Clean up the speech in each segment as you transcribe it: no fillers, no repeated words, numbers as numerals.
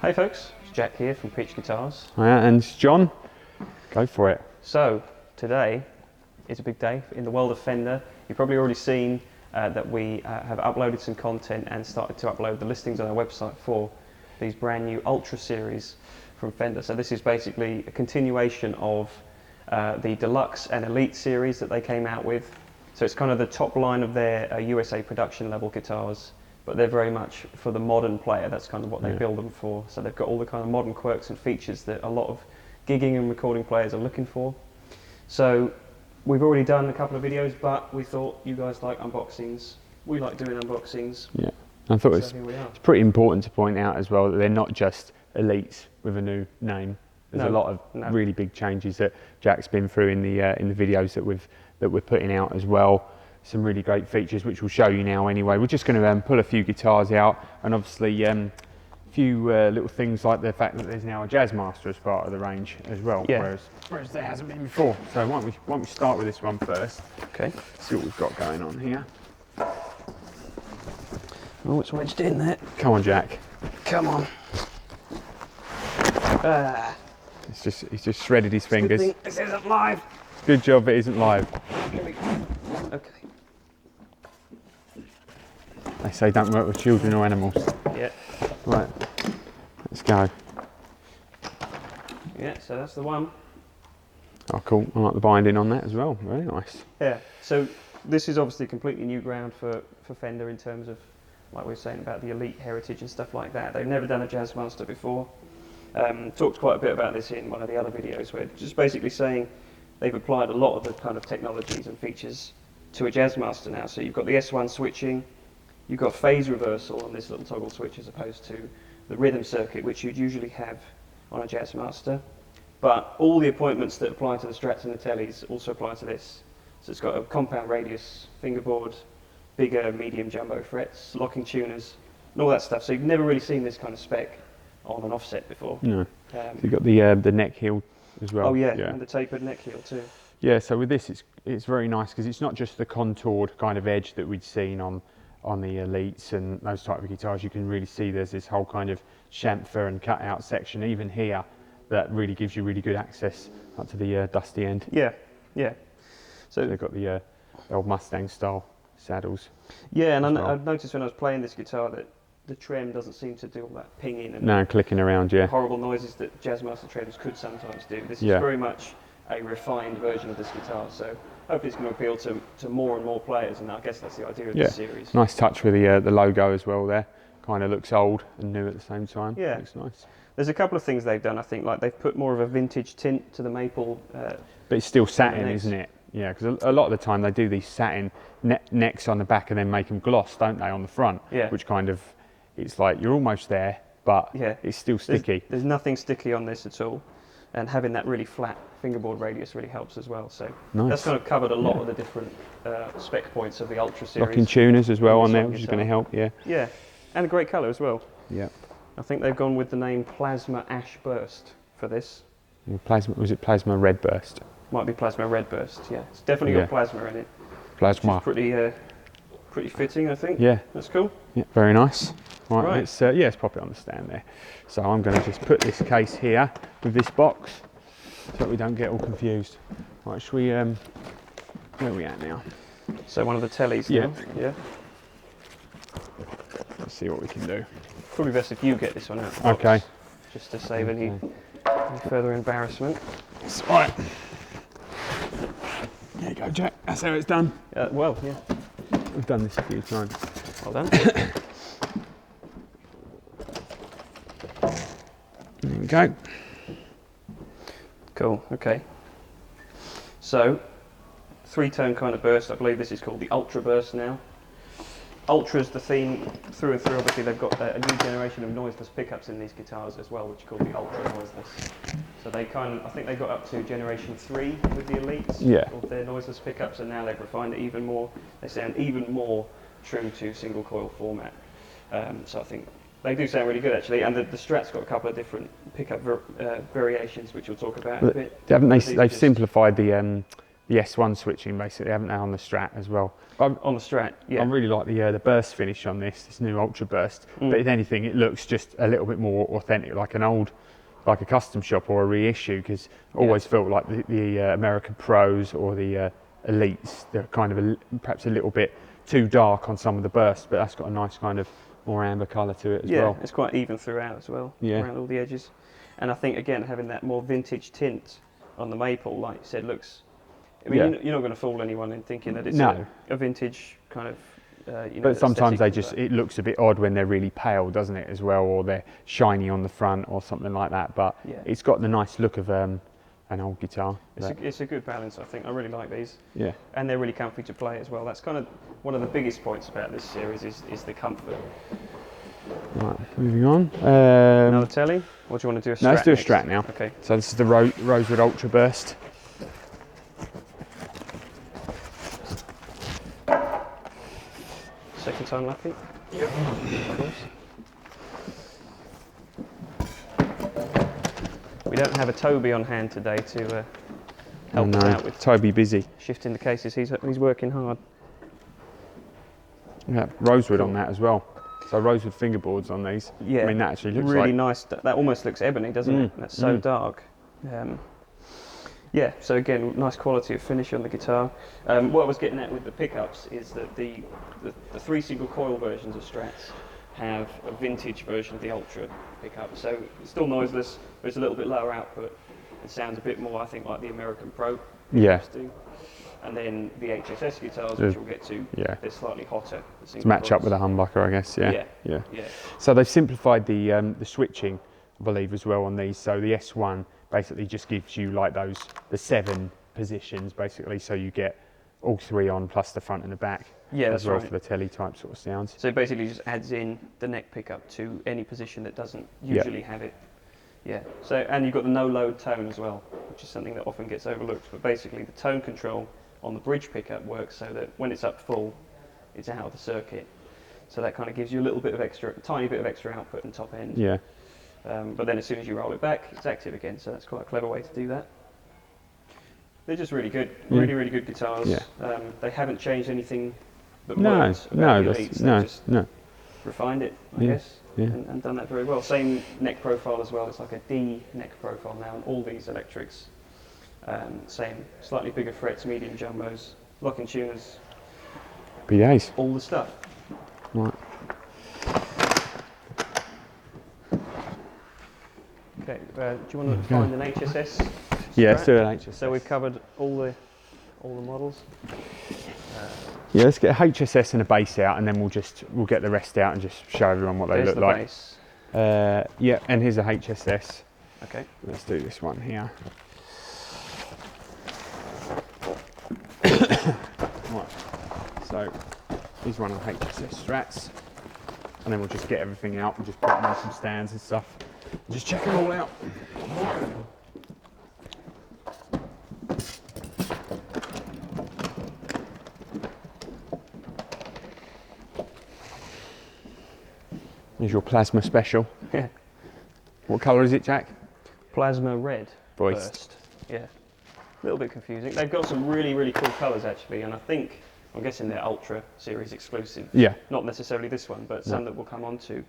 Hey folks, it's Jack here from Pitch Guitars. And John, go for it. So today is a big day in the world of Fender. You've probably already seen that we have uploaded some content and started to upload the listings on our website for these brand new Ultra Series from Fender. So this is basically a continuation of the Deluxe and Elite series that they came out with. So it's kind of the top line of their USA production level guitars, but they're very much for the modern player. That's kind of what they build them for. So they've got all the kind of modern quirks and features that a lot of gigging and recording players are looking for. So we've already done a couple of videos, but we thought you guys like unboxings. We like doing unboxings. Yeah, I thought So it's pretty important to point out as well that they're not just Elites with a new name. There's a lot of really big changes that Jack's been through in the videos that we're putting out as well. Some really great features which we'll show you now anyway. We're just going to pull a few guitars out, and obviously a few little things like the fact that there's now a Jazzmaster as part of the range as well, whereas there hasn't been before. So why don't we start with this one first? Okay. See what we've got going on here. Oh, it's wedged in there. Come on, Jack. Come on. He's just shredded his fingers. Good thing this isn't live. Good job it isn't live. Okay. They say don't work with children or animals. Yeah. Right, let's go. Yeah, so that's the one. Oh, cool. I like the binding on that as well. Very nice. Yeah, so this is obviously completely new ground for Fender in terms of, like we were saying about the Elite heritage and stuff like that. They've never done a Jazzmaster before. Talked quite a bit about this in one of the other videos, where just basically saying they've applied a lot of the kind of technologies and features to a Jazzmaster now. So you've got the S1 switching, you've got phase reversal on this little toggle switch as opposed to the rhythm circuit, which you'd usually have on a Jazzmaster. But all the appointments that apply to the Strats and the Tellys also apply to this. So it's got a compound radius fingerboard, bigger, medium, jumbo frets, locking tuners, and all that stuff. So you've never really seen this kind of spec on an offset before. No. So you've got the neck heel as well. Oh yeah, and the tapered neck heel too. Yeah, so with this it's very nice because it's not just the contoured kind of edge that we'd seen on the Elites and those type of guitars. You can really see there's this whole kind of chamfer and cut out section even here that really gives you really good access up to the dusty end. Yeah, yeah. So they've got the old Mustang style saddles. Yeah, and I've noticed when I was playing this guitar that the trem doesn't seem to do all that pinging and clicking around, horrible noises that Jazzmaster trems could sometimes do. This is very much a refined version of this guitar, so hopefully it's going to appeal to more and more players, and I guess that's the idea of this series. Nice touch with the logo as well there. Kind of looks old and new at the same time. Yeah. Looks nice. There's a couple of things they've done, I think, like they've put more of a vintage tint to the maple. But it's still satin, isn't it? Yeah, because a lot of the time they do these satin necks on the back and then make them gloss, don't they, on the front? Yeah. Which kind of, it's like you're almost there, but it's still sticky. There's nothing sticky on this at all, and having that really flat fingerboard radius really helps as well. So that's kind of covered a lot of the different spec points of the Ultra Series. Locking tuners as well on there, which is going to help. Yeah. Yeah, and a great colour as well. Yeah. I think they've gone with the name Plasma Ash Burst for this. Was it Plasma Red Burst? Might be Plasma Red Burst. Yeah, it's definitely got plasma in it. Plasma. Which is pretty fitting, I think. Yeah. That's cool. Yeah, very nice. Right. Let's pop it on the stand there. So I'm going to just put this case here with this box so that we don't get all confused. Right, should we, where are we at now? So one of the Tellys. Yeah. Now. Yeah. Let's see what we can do. Probably best if you get this one out. Of the box, okay. Just to save any further embarrassment. That's right. There you go, Jack. That's how it's done. Well, yeah. We've done this a few times. Well done. There we go. Cool, okay. So, 3-tone kind of burst. I believe this is called the Ultra Burst now. Ultra's the theme through and through. Obviously, they've got a new generation of noiseless pickups in these guitars as well, which are called the Ultra Noiseless. So they I think they got up to generation 3 with the Elites of their noiseless pickups, and now they've refined it even more. They sound even more true to single coil format. So I think they do sound really good actually, and the Strat's got a couple of different pickup variations, which we'll talk about in a bit. Haven't they? They've simplified the S1 switching basically, haven't they, on the Strat as well? On the Strat, yeah. I really like the burst finish on this new Ultra Burst. But if anything, it looks just a little bit more authentic, like like a custom shop or a reissue. Because I always felt like the American Pros or the Elites, they're kind of perhaps a little bit too dark on some of the bursts, but that's got a nice kind of more amber colour to it as well. Yeah, it's quite even throughout as well, around all the edges. And I think, again, having that more vintage tint on the maple, like you said, looks... I mean, you're not going to fool anyone in thinking that it's a vintage kind of, but sometimes it looks a bit odd when they're really pale, doesn't it, as well, or they're shiny on the front or something like that. But it's got the nice look of an old guitar. It's a good balance, I think. I really like these. Yeah. And they're really comfy to play as well. That's kind of one of the biggest points about this series is the comfort. Right, moving on. Another Telly? Or do you want to do a Strat? No, let's do a next? Strat now. Okay. So this is the Rosewood Ultra Burst. Second time lucky? Yep. Of course. We don't have a Toby on hand today to help us out with Toby busy. shifting the cases. He's working hard. Yeah, rosewood on that as well. So rosewood fingerboards on these. Yeah, I mean, that actually looks really like... nice. That almost looks ebony, doesn't it? That's so dark. Yeah, so again, nice quality of finish on the guitar. What I was getting at with the pickups is that the 3 single coil versions of Strats have a vintage version of the Ultra pickup. So it's still noiseless, but it's a little bit lower output. It sounds a bit more, I think, like the American Pro pickups do. And then the HSS guitars, which we'll get to, they're slightly hotter. To match up with a humbucker, I guess. Yeah. Yeah. So they've simplified the switching, I believe, as well on these. So the S1 basically just gives you like the 7 positions, basically. So you get all 3 on plus the front and the back. Yeah, as well right. for the Telly type sort of sounds. So it basically just adds in the neck pickup to any position that doesn't usually have it. Yeah. So, and you've got the no load tone as well, which is something that often gets overlooked. But basically, the tone control on the bridge pickup works so that when it's up full, it's out of the circuit. So that kind of gives you a little bit of tiny bit of extra output and top end. Yeah. But then as soon as you roll it back, it's active again. So that's quite a clever way to do that. They're just really good, really good guitars. Yeah. They haven't changed anything but words about the Elites. They've just refined it, I guess, and done that very well. Same neck profile as well. It's like a D neck profile now on all these electrics. Same, slightly bigger frets, medium jumbos, locking tuners. BAs. All the stuff. Right. Okay, do you want to find an HSS? Yeah, let's do an HSS. So we've covered all the models. Yeah, let's get a HSS and a bass out, and then we'll get the rest out and just show everyone what they look like. Bass. Yeah, and here's a HSS. Okay. Let's do this one here. Right. So here's one of the HSS Strats, and then we'll just get everything out and just put them on some stands and stuff. Just check them all out. Here's your plasma special. Yeah. What colour is it, Jack? Plasma red. Burst. Yeah. A little bit confusing. They've got some really cool colours actually, and I'm guessing they're Ultra Series exclusive. Yeah. Not necessarily this one, but some that we'll come on to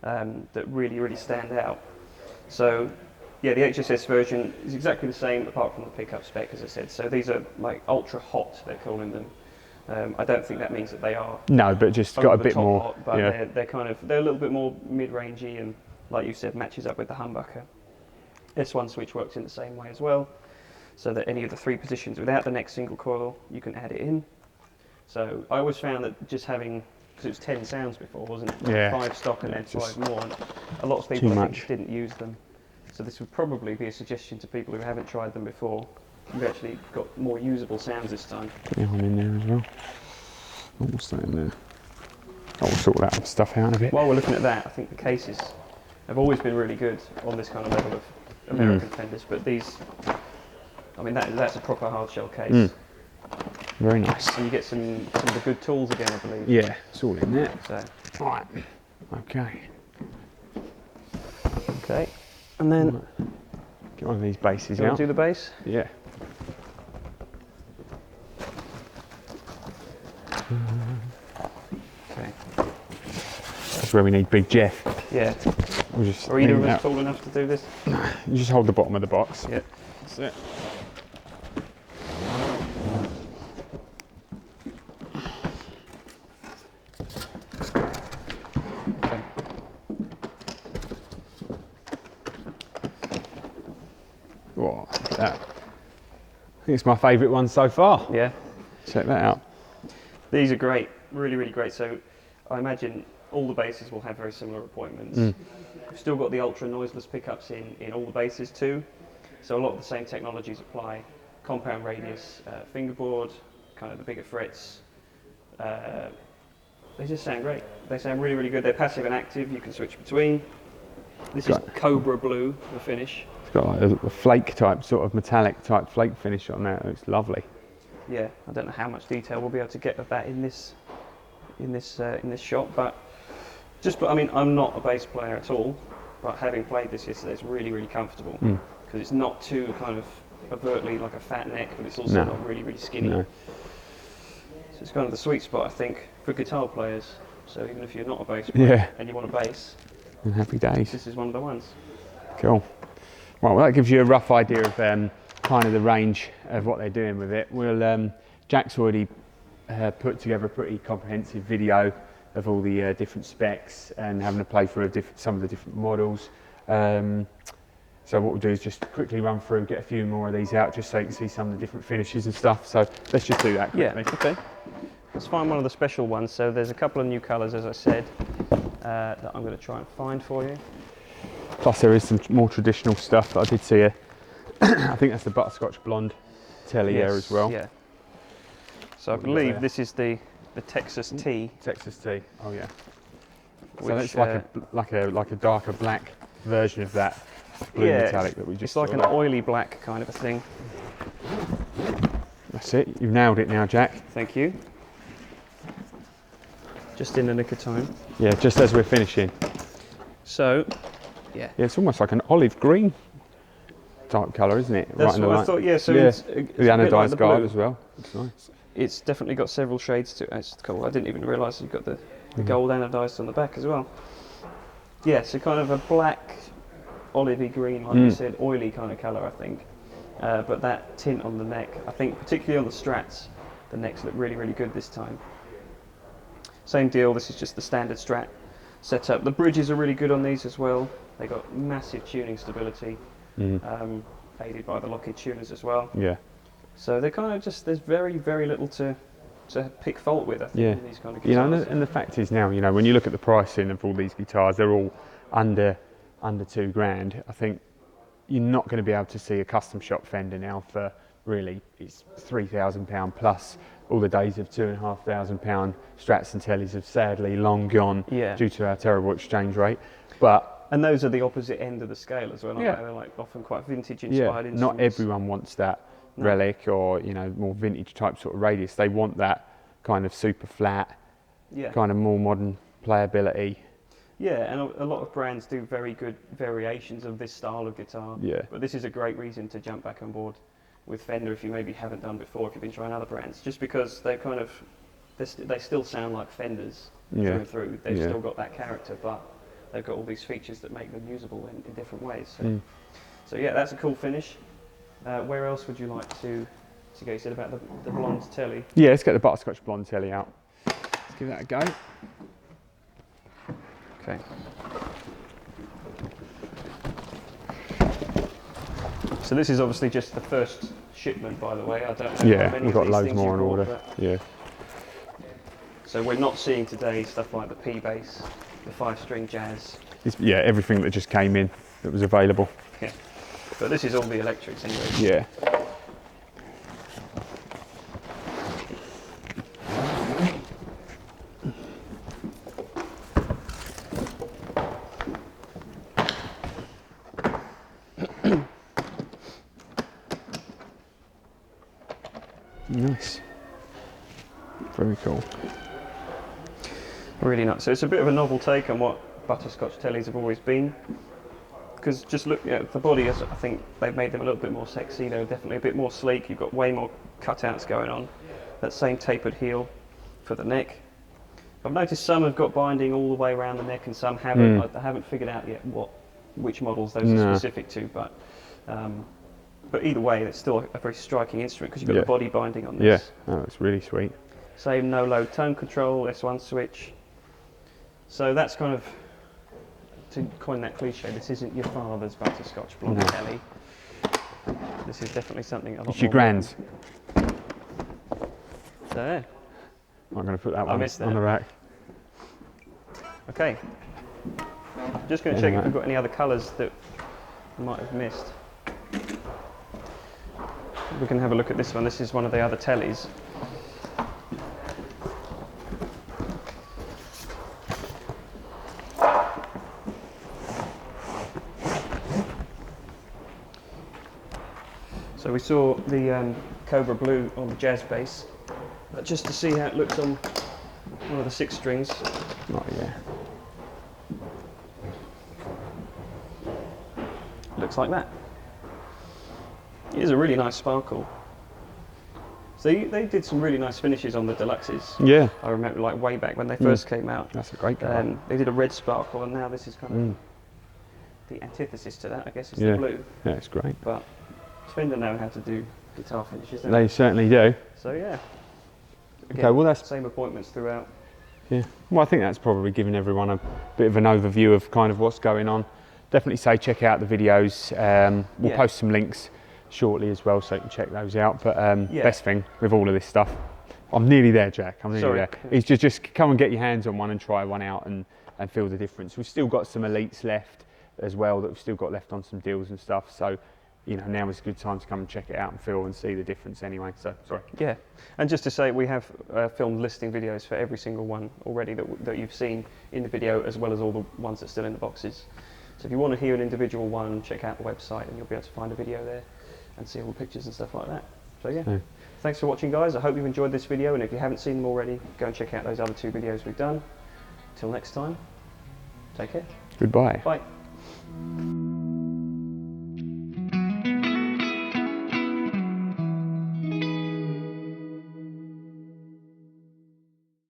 that really stand out. So, yeah, the HSS version is exactly the same apart from the pickup spec, as I said. So these are like ultra hot, they're calling them. I don't think that means that they are. No, but just got a bit more. Hot, but they're a little bit more mid-rangey, and like you said, matches up with the humbucker. S1 switch works in the same way as well, so that any of the 3 positions without the next single coil, you can add it in. So I always found that just having, because it was 10 sounds before, wasn't it? Yeah. 5 stock and then 5 more. And a lot of people I think just didn't use them. So this would probably be a suggestion to people who haven't tried them before. You've actually got more usable sounds this time. Put one in there as well. Oh, what's that in there? Oh, we'll sort that stuff out a bit. While we're looking at that, I think the cases have always been really good on this kind of level of American Fenders, but these, I mean, that's a proper hard shell case. Very nice. And you get some of the good tools again, I believe. Yeah, it's all in there. So. Right. Okay. Okay. And then get one of these basses you want out. to do the bass? Yeah. is where we need Big Jeff. Yeah. We'll just Are either of us tall enough to do this? You just hold the bottom of the box. Yeah. That's it. Okay. Whoa, look at that. I think it's my favourite one so far. Yeah. Check that out. These are great, really, really great. So I imagine all the basses will have very similar appointments. We've still got the ultra noiseless pickups in all the basses too. So a lot of the same technologies apply. Compound radius, fingerboard, kind of the bigger frets. They just sound great. They sound really, really good. They're passive and active. You can switch between. This is Cobra Blue, the finish. It's got like a flake type, sort of metallic type flake finish on there. It's lovely. Yeah, I don't know how much detail we'll be able to get of that in this shot, but I mean, I'm not a bass player at all, but having played this yesterday, it's really, really comfortable because it's not too kind of overtly like a fat neck, but it's also not really, really skinny. No. So it's kind of the sweet spot, I think, for guitar players. So even if you're not a bass player and you want a bass, and happy days. This is one of the ones. Cool. Well, that gives you a rough idea of kind of the range of what they're doing with it. We'll Jack's already put together a pretty comprehensive video of all the different specs and having a play through some of the different models. So what we'll do is just quickly run through, get a few more of these out just so you can see some of the different finishes and stuff. So let's just do that quickly. Yeah, okay. Let's find one of the special ones. So there's a couple of new colours, as I said, that I'm going to try and find for you. Plus there is some more traditional stuff that I did see here. I think that's the butterscotch blonde Telly here as well. Yeah. So I believe this is the Texas T. Texas T. Oh yeah. Which, so it's like a darker black version of that blue metallic that we just. It's like an oily black kind of a thing. That's it. You've nailed it now, Jack. Thank you. Just in the nick of time. Yeah, just as we're finishing. So, yeah, it's almost like an olive green type colour, isn't it? That's what I thought. Yeah, so it's the anodised guard as well. It's nice. It's definitely got several shades to it. It's cool. I didn't even realise you've got the gold anodised on the back as well. Yeah, so kind of a black, olivey green, like you said, oily kind of colour, I think. But that tint on the neck, I think, particularly on the Strats, the necks look really, really good this time. Same deal. This is just the standard Strat setup. The bridges are really good on these as well. They got massive tuning stability, aided by the Lockheed tuners as well. Yeah. So they're kind of just, there's very, very little to pick fault with, I think, in these kind of guitars. You know, and the fact is now, you know, when you look at the pricing of all these guitars, they're all under £2,000. I think you're not going to be able to see a custom shop Fender now for really, it's £3,000 plus. All the days of £2,500 Strats and Tellys have sadly long gone due to our terrible exchange rate. And those are the opposite end of the scale as well, aren't they? They're like often quite vintage inspired instruments. Not everyone wants that relic or, you know, more vintage type sort of radius. They want that kind of super flat, kind of more modern playability. Yeah, and a lot of brands do very good variations of this style of guitar. Yeah. But this is a great reason to jump back on board with Fender if you maybe haven't done before, if you've been trying other brands, just because they're kind of, they still sound like Fenders through and through. They've still got that character, but they've got all these features that make them usable in different ways. So yeah, that's a cool finish. Where else would you like to go? You said about the blonde Telly. Yeah, let's get the butterscotch blonde Telly out. Let's give that a go. Okay. So this is obviously just the first shipment, by the way. I don't know. Yeah, we've got loads more on order. Yeah. So we're not seeing today stuff like the P bass, the 5-string jazz. Everything that just came in that was available. Yeah. But this is all the electrics anyway. Yeah. Nice. Very cool. Really nice. So it's a bit of a novel take on what butterscotch Tellys have always been. Because just look at the body, I think they've made them a little bit more sexy. They're definitely a bit more sleek. You've got way more cutouts going on. That same tapered heel for the neck. I've noticed some have got binding all the way around the neck and some haven't. Mm. I haven't figured out yet which models those are specific to, but either way, it's still a very striking instrument because you've got the body binding on this. Yeah, oh, it's really sweet. Same no-load tone control, S1 switch. So that's kind of, to coin that cliche, this isn't your father's butterscotch blonde Telly. This is definitely something a lot It's your more grand's. So there. I'm going to put that one missed that. on the rack. Okay. Just going to check if we've got any other colours that I might have missed. We can have a look at this one. This is one of the other Tellys. So we saw the Cobra Blue on the jazz bass, but just to see how it looks on one of the 6 strings. Oh yeah. Looks like that. It is a really nice sparkle. So they did some really nice finishes on the deluxes. Yeah. I remember, like, way back when they first came out. That's a great colour. They did a red sparkle, and now this is kind of the antithesis to that. I guess it's the blue. Yeah, it's great. But Fender know how to do guitar finishes. They certainly do. So yeah. Again, Okay, well that's same appointments throughout. Yeah. Well, I think that's probably giving everyone a bit of an overview of kind of what's going on. Definitely say check out the videos. We'll post some links shortly as well, so you can check those out. But best thing with all of this stuff, I'm nearly there, Jack. I'm nearly there. Is just come and get your hands on one and try one out and feel the difference. We've still got some elites left as well that we've still got left on some deals and stuff. So, you know, now is a good time to come and check it out and feel and see the difference anyway. So, sorry. Yeah, and just to say, we have filmed listing videos for every single one already that you've seen in the video, as well as all the ones that are still in the boxes. So if you want to hear an individual one, check out the website and you'll be able to find a video there and see all the pictures and stuff like that. So yeah, thanks for watching, guys. I hope you've enjoyed this video, and if you haven't seen them already, go and check out those other 2 videos we've done. Till next time, take care. Goodbye. Bye.